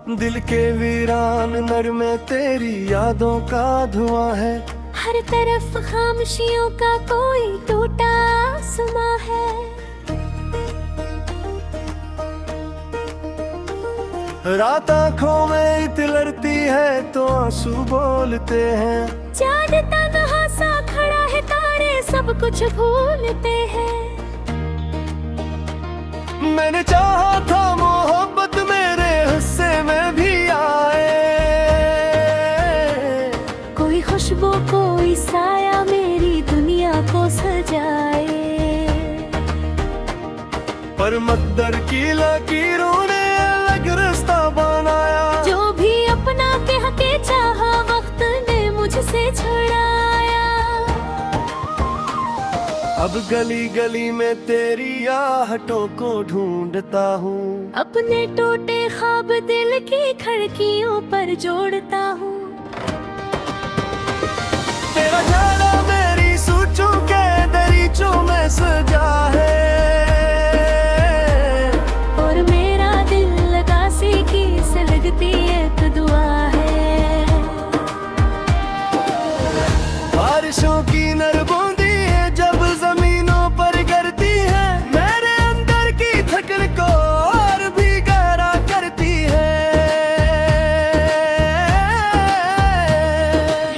दिल के वीरान नर में तेरी यादों का धुआं है। हर तरफ खामोशियों का कोई टूटा आसमां है। रात आंखों में इतलरती है तो आंसू बोलते हैं। चांद तन्हा सा खड़ा है, तारे सब कुछ भूलते हैं। मैंने चाहा था मोहब्बत मेरे हिस्से में भी आए। कोई खुशबू कोई साया मेरी दुनिया को सजाए। पर मकदर की लकीरों ने अलग रास्ता बनाया। जो भी अपना कह के चाहा वक्त ने मुझसे छुड़ाया। अब गली गली में तेरी आहटों को ढूंढता हूँ। अपने टूटे ख्वाब दिल की खिड़कियों पर जोड़ता हूँ। तेरा जाना मेरी सोचों के दरीचों में सजा है। और मेरा दिल लगासी की से लगती एक दुआ है। बारिशों की नर बूंदी जब जमीनों पर गिरती है, मेरे अंदर की थकन को और भी गहरा करती है।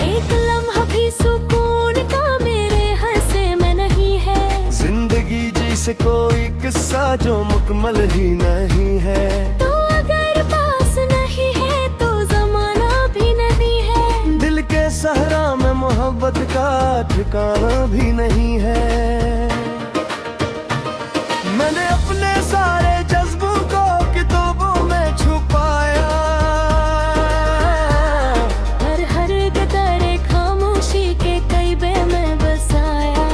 एक लम्हा भी सुकून का मेरे हंसे में नहीं है। जिंदगी जैसे कोई किस्सा जो मुकम्मल ही नहीं है। तो अगर पास नहीं है तो जमाना भी नहीं है। दिल के सहरा में मोहब्बत का ठिकाना भी नहीं है। मैंने अपने सारे जज्बों को किताबों में छुपाया। हर गदरे खामोशी के कईबे में बसाया।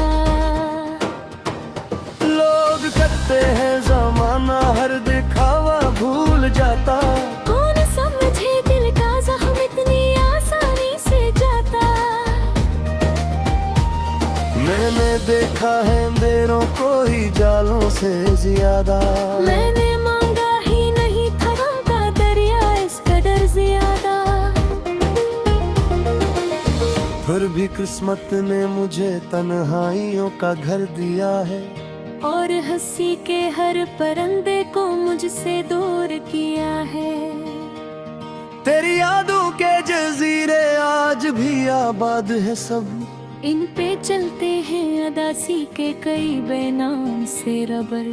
लोग कहते हैं जमाना हर दिखावा भूल जाता। कौन समझे दिल का जख्म इतनी आसानी से जाता। मैंने देखा है अंधेरों को ही जालों से ज्यादा। मैंने मांगा ही नहीं था का दरिया इस कदर ज्यादा। फिर भी किस्मत ने मुझे तन्हाइयों का घर दिया है। और हंसी के हर परिंदे को मुझसे दूर किया है। तेरी यादों के जजीरे आज भी आबाद है सब। इन पे चलते हैं अदासी के कई बेनाम से रबर।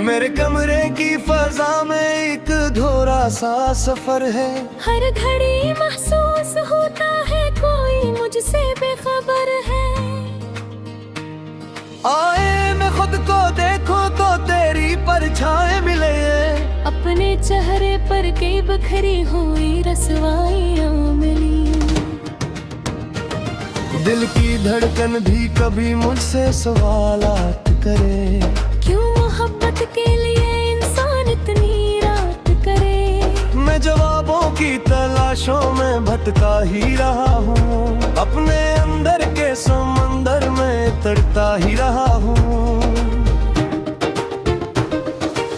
मेरे कमरे की फजा में एक अधूरा सा सफर है। हर घड़ी महसूस होता है कोई मुझसे बेखबर है। आए मैं खुद को देखो तो तेरी परछाएं मिले। अपने चेहरे पर कई बखरी हुई रसवाइयां मिली। दिल की धड़कन भी कभी मुझसे सवालात करे। क्यों मोहब्बत के लिए इंसान इतनी रात करे। मैं जवाबों की तलाशों में भटका ही रहा हूँ। अपने अंदर के समंदर में तड़ता ही रहा हूँ।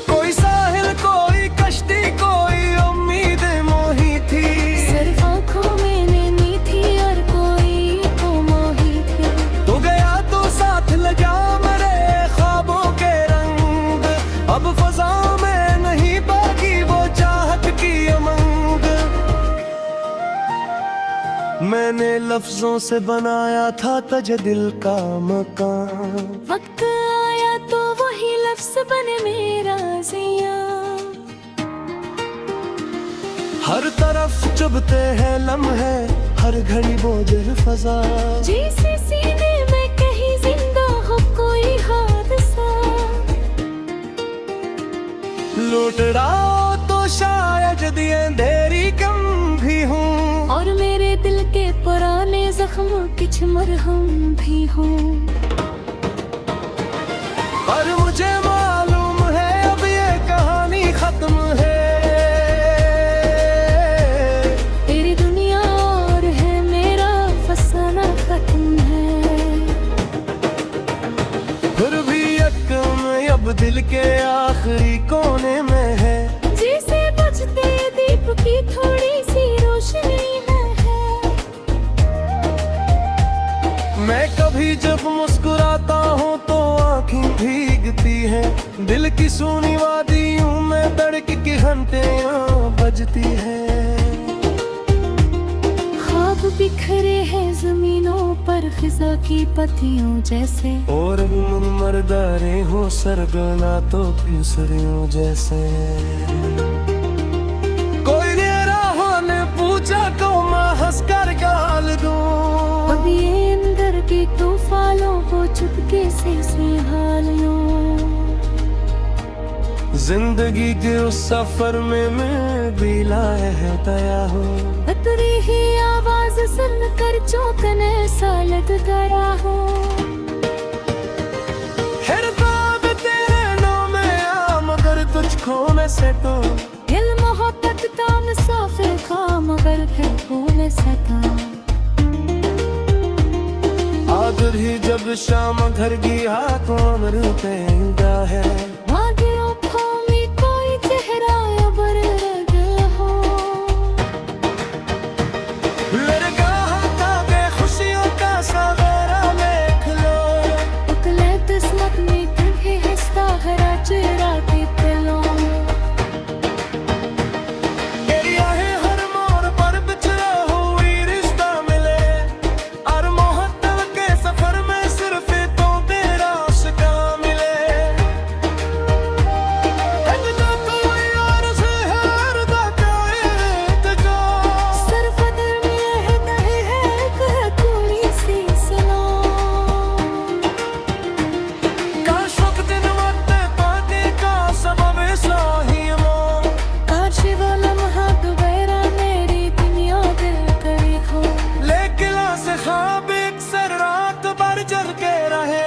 कोई साहिल कोई कश्ती कोई उम्मीद मोही थी। सिर्फ आँखों में नैनी थी और कोई तो मोही थी। तो गया तो साथ लगा मेरे ख्वाबों के रंग। अब फजा में नहीं बाकी वो चाहत की उमंग। मैंने लफ्जों से बनाया था तुझे दिल का मकान। वक्त आया तो वही लफ्ज बने मेरा जिया। हर तरफ चुभते हैं लम्हे हर घड़ी बोझिल फजा। जैसे सीने में कहीं जिंदा हो कोई हादसा। लूट रहा हो तो शायद दिए अंधेरी कम भी हूँ। और मेरे दिल के पुराने जख्म कुछ मरहम भी हूँ। पर मुझे मालूम है अब ये कहानी खत्म है। तेरी दुनिया और है मेरा फसाना खत्म है। फिर भी यकम अब दिल के आखिरी कोने में है। जी की सुनी वादियों में तड़क की घंटियां बजती हैं। ख्वाब बिखरे हैं जमीनों पर फिजा की पत्तियों जैसे, और मरदारे हो सरगना तो पिसरियों जैसे। कोई राहों ने पूछा को मैं हंसकर गाल दूं, अब ये अंदर के तूफानों को चुपके से हाल लूं। जिंदगी के उस सफर में मैं भी लाया हूँ, तेरी ही आवाज सुनकर चौंकने सा लग गया हूँ। मगर तुझको मैं से तो दिल मोहब्बत का मुसाफिर था, मगर फिर भूल सका। आदर ही जब शाम घर गया तो अमर पैदा है। वादियों में कोई चेहरा अबर लगा हो, लड़का था के खुशियों का सवेरा देख लो। उतले किस्मत में कभी हंसता हरा चेहरा के दिलों। हर मोड़ पर बिछड़ा हुई रिश्ता मिले, और मोहब्बत के सफर में सिर्फ तो तेरा उसका मिले। सिर्फ दिल में है नहीं है कोई सी सलाम। काश वक्त दिन वक्त पाने का सबब साही मों, काश वो लम्हा दोबारा मेरी दुनिया दिल करे हो। लेकिन से ख्वाब अक्सर रात भर जल के रहे,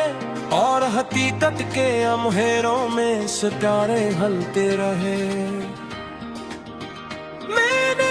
और हकीकत के अमहेरों में सितारे हलते रहे। मैंने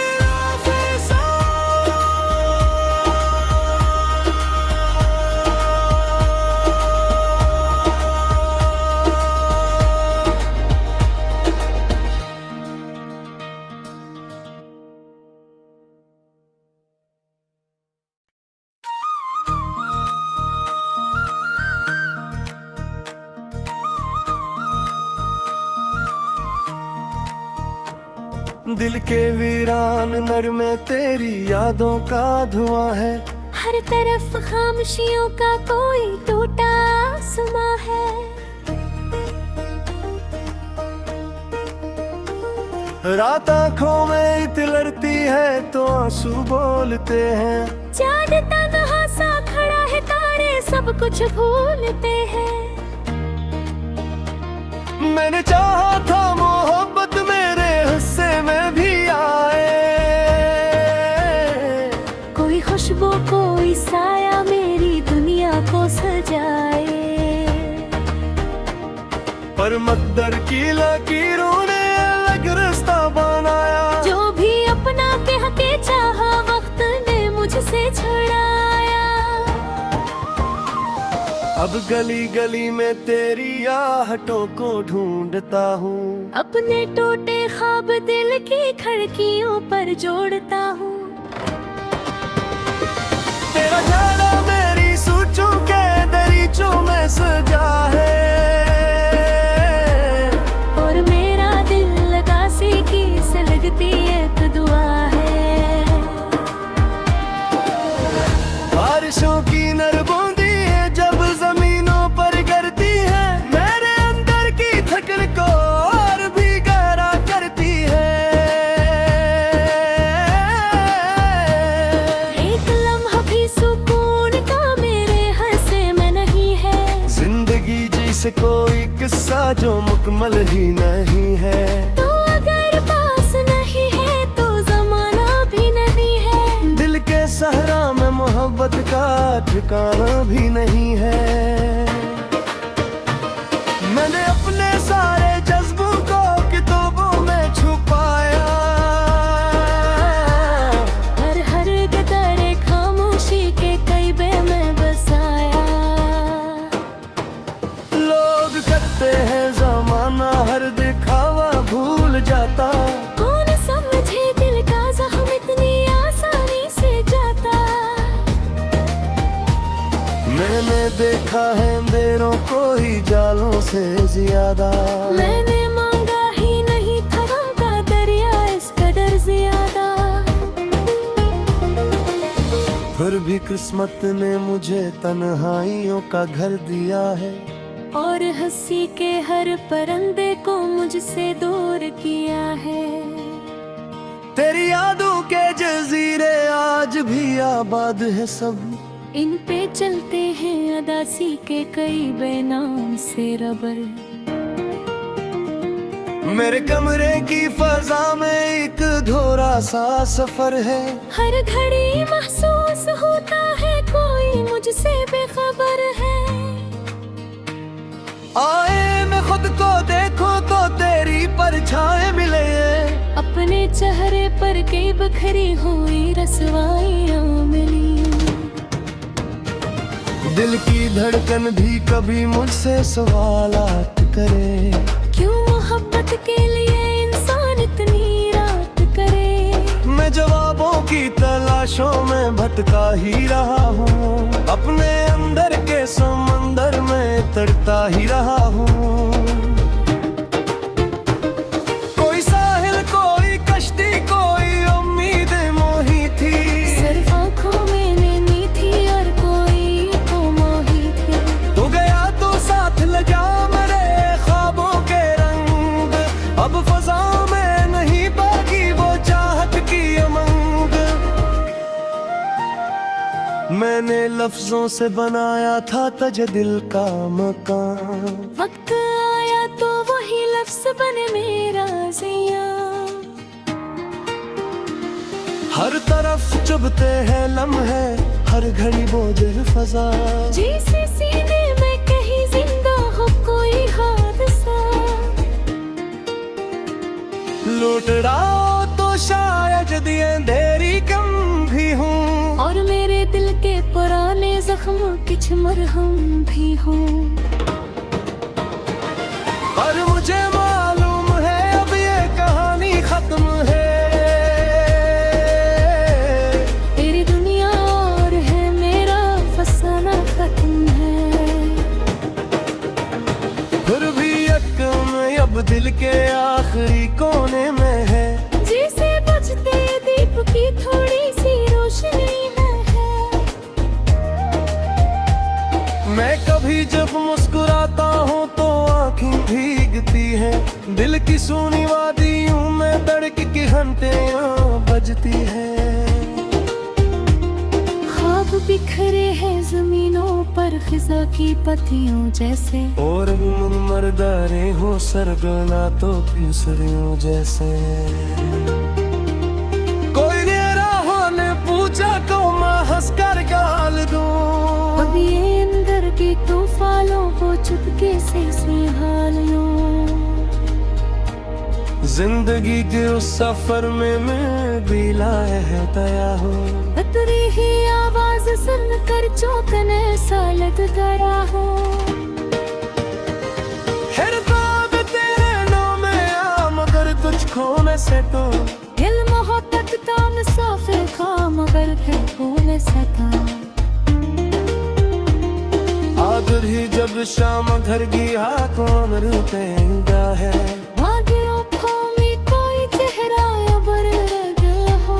दिल के वीरान नर में तेरी यादों का धुआं है। हर तरफ खामोशियों का कोई टूटा आसमां है। रात आंखों में इतलरती है तो आंसू बोलते हैं। चांद तन्हा सा खड़ा है, तारे सब कुछ भूलते हैं। मैंने चाहा था मोहब्बत मेरे हिस्से में भी आए, कोई खुशबू कोई साया मेरी दुनिया को सजाए। पर मकदर की लकीरों ने अलग रास्ता बनाया। जो भी अपना कह के चाहा वक्त ने मुझसे छुड़ाया। अब गली गली में तेरी आहटों को ढूंढता हूँ, अपने टूटे ख्वाब दिल की खिड़कियों पर जोड़ता हूँ। तेरा जाना मेरी सोचों के दरीचों में सजा है, और मेरा दिल लगासी की से लगती एक दुआ है। बारिशों की नर बूंदी जब जमीनों पर गिरती है, मेरे अंदर की थकन को और भी गहरा करती है। एक लम्हा भी सुकून का मेरे हंसे में नहीं है। जिंदगी जिसे कोई किस्सा जो मुकम्मल ही नहीं है। तो अगर पास नहीं है तो जमाना भी नहीं है। दिल के सहरा में मोहब्बत का ठिकाना भी नहीं है। मैंने अपने सारे जज्बों को किताबों में छुपाया, हर गदरे खामोशी के कईबे में बसाया। लोग कहते हैं जमाना हर दिखावा भूल जाता, कौन समझे दिल का जख्म इतनी आसानी से जाता। मैंने देखा है अंधेरों को ही जालों से ज्यादा। मैंने मांगा ही नहीं था गम का दरिया इस कदर ज्यादा। फिर भी किस्मत ने मुझे तन्हाइयों का घर दिया है, और हंसी के हर परिंदे को मुझसे दूर किया है। तेरी यादों के जजीरे आज भी आबाद है सब, इन पे चलते हैं अदासी के कई बेनाम से रबर। मेरे कमरे की फजा में एक अधूरा सा सफर है, हर घड़ी महसूस होता है कोई मुझसे बेखबर है। आए मैं खुद को देखो तो तेरी परछाएं मिले, अपने चेहरे पर कई बखरी हुई रसवाइयाँ मिली। दिल की धड़कन भी कभी मुझसे सवालात करे, क्यों मोहब्बत के लिए इंसान इतनी रात करे। मैं जवाबों की तलाशों में भटका ही रहा हूँ, अपने अंदर के समंदर में तड़ता ही रहा हूँ। कोई साहिल कोई कश्ती कोई उम्मीद मोही थी, सिर्फ आँखों में नैनी थी और कोई तो मोही थी। तू गया तो साथ लगा मेरे ख्वाबों के रंग, अब फजा में नहीं बाकी वो चाहत की उमंग। मैंने लफ्जों से बनाया था तुझे दिल का मकान, वक्त आया तो वही लफ्ज बने मेरा जिया। हर तरफ चुभते हैं लम्हे, हर घड़ी वो दिल फजा, जैसे सीने में कहीं जिंदा हो कोई हादसा। लौट रहा हो तो शायद दिए अंधेरी कम भी हूँ, और मेरे दिल के पुराने जख्म कुछ मरहम भी हो। पर मुझे मालूम है अब ये कहानी खत्म है, तेरी दुनिया और है मेरा फसाना खत्म है। फिर भी यकम अब दिल के आखिरी कोने में है, जैसे बुझते दीप की थोड़ी सी रोशनी में है। मैं कभी जब मुस्कुराता हूँ तो आँखें भीगती हैं, दिल की सुनी वादियों में धड़क की घंटियाँ बजती हैं। ख्वाब बिखरे हैं जमीनों पर खिजा की पत्तियों जैसे, और मरदारे हो सरगना तो केसरियों जैसे। कोई निराहों ने पूछा तो मैं हंसकर गाल दूं, अब ये अंदर के तूफानों को चुपके से हाल लो। जिंदगी के उस सफर में मैं भी लाया दया हो, तेरी ही आवाज सुनकर चौंकने सा लग गया हो। हिरताब तेरे नाम में आ मगर कुछ खोने से तो, इल्म हो तकता मुसाफिर का मगर फिर खोने सका। आगर ही जब शाम घर गया कौन रुकेगा है, वादियों को में कोई चेहरा अबर लगा हो।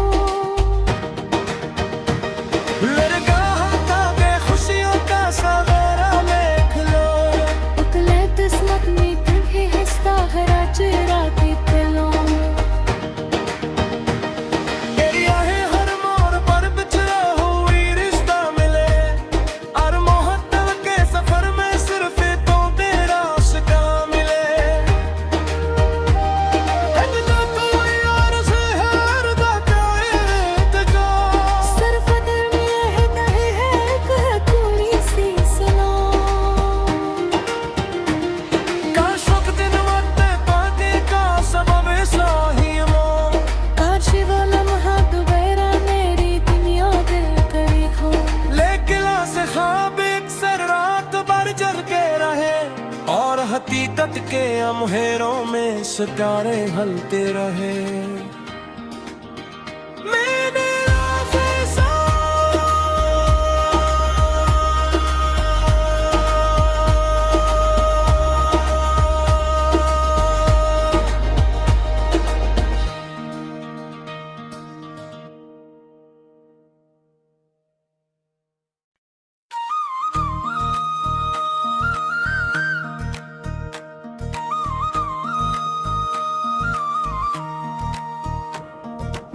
मेरे गाहों के खुशियों का सवेरा देख लो, उतले किस्मत में तुम्हें हंसता हरा चेहरा देख लो। तेरी आहें हर मोड़ पर बिछड़ा हुई रिश्ता मिले, और मोहब्बत के सफर में सिर्फ तो तेरा उसका मिले। इतना कोई और से है अर्दा कायद का, सिर्फ दिल में है नहीं है कह थोड़ी सी सुनो। काश वक्त दिन वक्त पाते का सबब साही मो, काश वो लम्हा दोबारा मेरी दुनिया दिल करे हो। लेकिन से ख्वाब अक्सर रात भर जल के रहे, और हकीकत के अंधेरों में सितारे हलते रहे। मैंने फैसला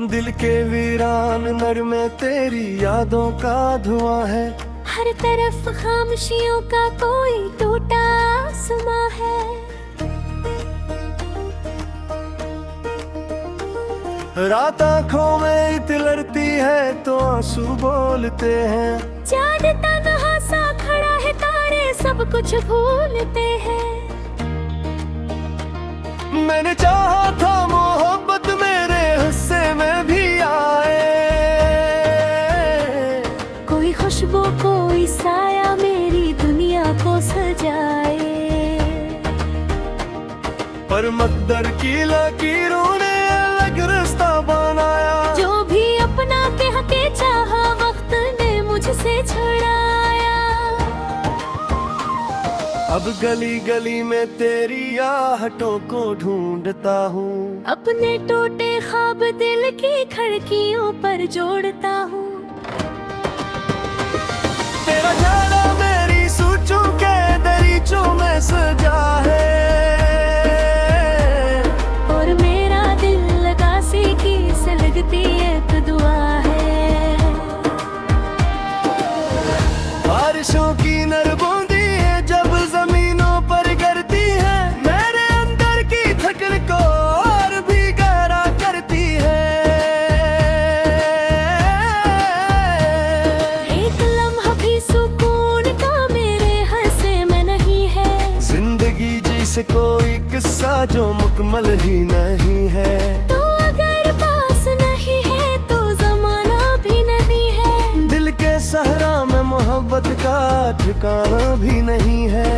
दिल के वीरान नर में तेरी यादों का धुआं है। हर तरफ खामोशियों का कोई टूटा आसमां है। रात आंखों में इतलरती है तो आंसू बोलते हैं। चांद तन्हा सा खड़ा है, तारे सब कुछ भूलते हैं। मैंने चाहा था मोहब्बत मेरे हिस्से में भी आए, कोई खुशबू कोई साया मेरी दुनिया को सजाए। पर मकदर की लकीरों ने अलग रास्ता बनाया। जो भी अपना कह के चाहा वक्त ने मुझसे छुड़ाया। अब गली गली में तेरी आहटों को ढूंढता हूँ। अपने टूटे ख्वाब दिल की खिड़कियों पर जोड़ता हूँ। तेरा जाना मेरी सोचों के दरीचों में सजा है। और मेरा दिल लगासी की से लगती एक दुआ है। बारिशों की नर बूंदी है जब जमीनों पर गिरती है, मेरे अंदर की थकन को और भी गहरा करती है। एक लम्हा भी सुकून का मेरे हंसे में नहीं है। जिंदगी जैसे कोई किस्सा जो मुकम्मल ही नहीं है। तो अगर पास नहीं है तो जमाना भी नहीं है। दिल के सहरा में मोहब्बत का ठिकाना भी नहीं है।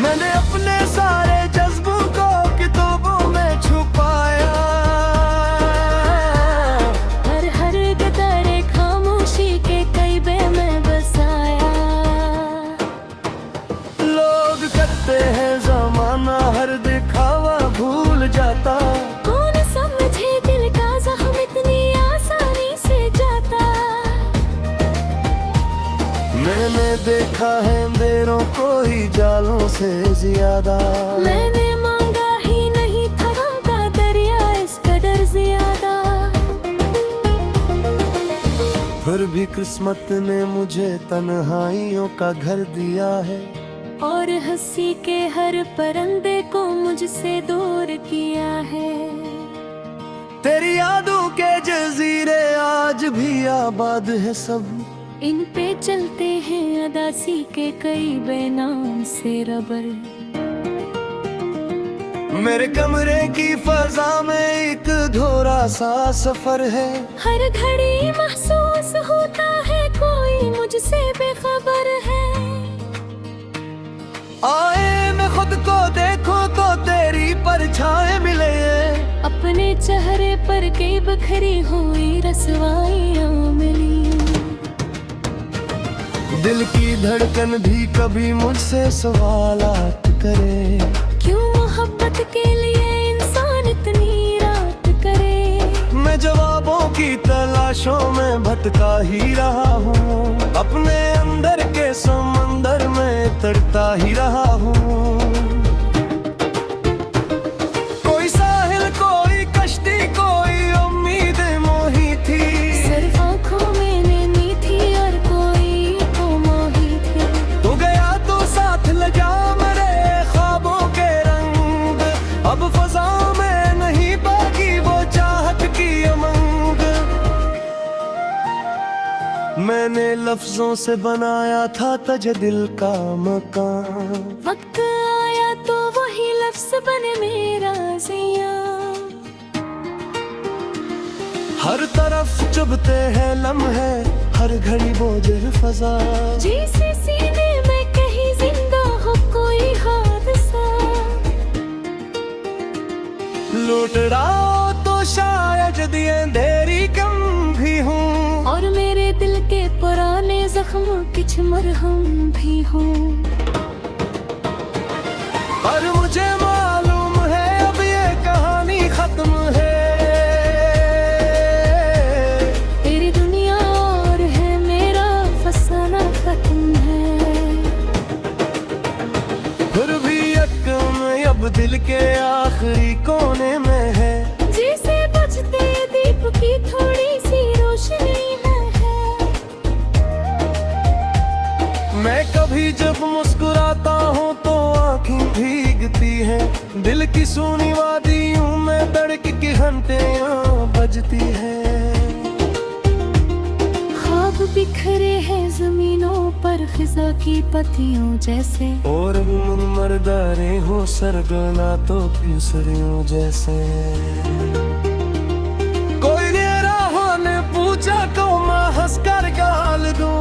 मैंने अपने सारे जज्बों को किताबों में छुपाया। हर गदरे खामोशी के कईबे में बसाया। लोग कहते हैं जमाना हर दिखावा भूल जाता। कौन समझे दिल का जख्म इतनी आसानी से जाता। मैंने देखा है अंधेरों को ही जालों से ज्यादा। मैंने मांगा ही नहीं था का दरिया इस कदर ज्यादा। फिर भी किस्मत ने मुझे तन्हाइयों का घर दिया है। और हंसी के हर परिंदे को मुझसे दूर किया है। तेरी यादों के जजीरे आज भी आबाद है सब। इन पे चलते हैं अदासी के कई बेनाम से रबर। मेरे कमरे की फजा में एक धोरा सा सफर है। हर घड़ी महसूस होता है कोई मुझसे बेखबर है। आए मैं खुद को देखो तो तेरी परछाएं मिले। अपने चेहरे पर कई बखरी हुई रसवाइयाँ मिली। दिल की धड़कन भी कभी मुझसे सवालात करे। क्यों मोहब्बत के लिए इंसान इतनी रात करे। मैं जवाबों की तलाशों में भटका ही रहा हूँ। अपने अंदर के समंदर में तरता ही रहा हूँ। कोई साहिल कोई कश्ती कोई उम्मीद मोही थी। सिर्फ आँखों में नैनी थी और कोई को मोही थी। तू गया तो साथ लगा मेरे ख्वाबों के रंग। अब फजा में नहीं बाकी वो चाहत की उमंग। मैंने लफ्जों से बनाया था तुझे दिल का मकान। वक्त आया तो वही लफ्ज बने मेरा जिया। हर तरफ चुभते हैं लम्हे हर घड़ी बोझिल फजा। जैसे सीने में कहीं जिंदा हो कोई हादसा। लूट रहा हो तो शायद दिए अंधेरी कम भी हूँ। और मेरे दिल के पुराने जख्म कुछ मरहम भी हो। पर मुझे मालूम है अब ये कहानी खत्म है। तेरी दुनिया और है मेरा फसाना खत्म है। फिर भी यकम अब दिल के आखिरी कोने में है। जिस दिल की सुनी वादियों में धड़क की घंटियां बजती है। ख्वाब बिखरे हैं जमीनों पर खिजा की पत्तियों जैसे, और मरदारे हो सरगना तो केसरियों जैसे। कोई राहों ने पूछा तो मैं हंसकर गाल दूं,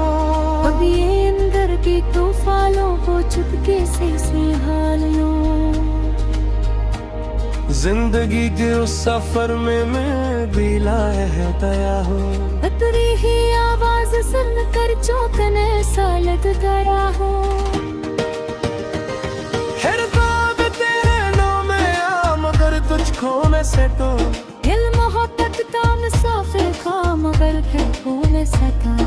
अब ये अंदर के तूफानों को चुपके से हाल लूं। जिंदगी के उस सफर में मैं भी लाया हूँ, तेरी ही आवाज सुनकर चौंकने सा लग गया हूँ। हर ख्वाब तेरे नाम आ मगर तुझको मैं से तो दिल मोहब्बत का मुसाफिर था मगर फिर हो न सका।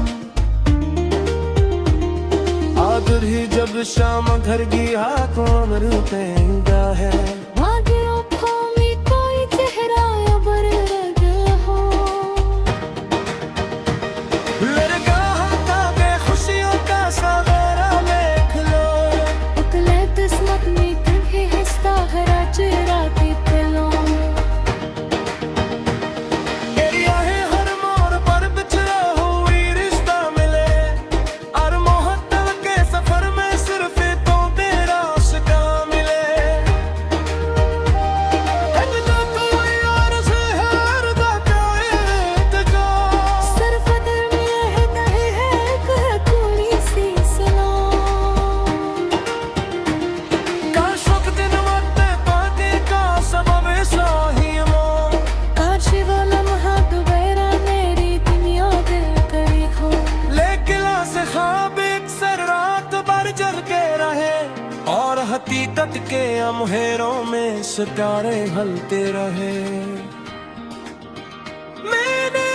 आदर ही जब शाम घर गया को अमर पेंदा है, कोई चेहरा अबर लगा हो। मेरे गाहों के खुशियों का सवेरा देख लो, उतले किस्मत में कहीं हंसता हरा चेहरा के पिलो। तेरी आहें हर मोड़ पर बिछड़ा हुई रिश्ता मिले, और मोहब्बत के सफर में सिर्फ तो तेरा उसका मिले। और हकीकत के अमहेरों में सितारे हलते रहे। मैंने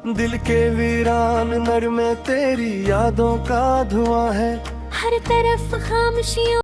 दिल के वीरान नर में तेरी यादों का धुआं है, हर तरफ खामोशियों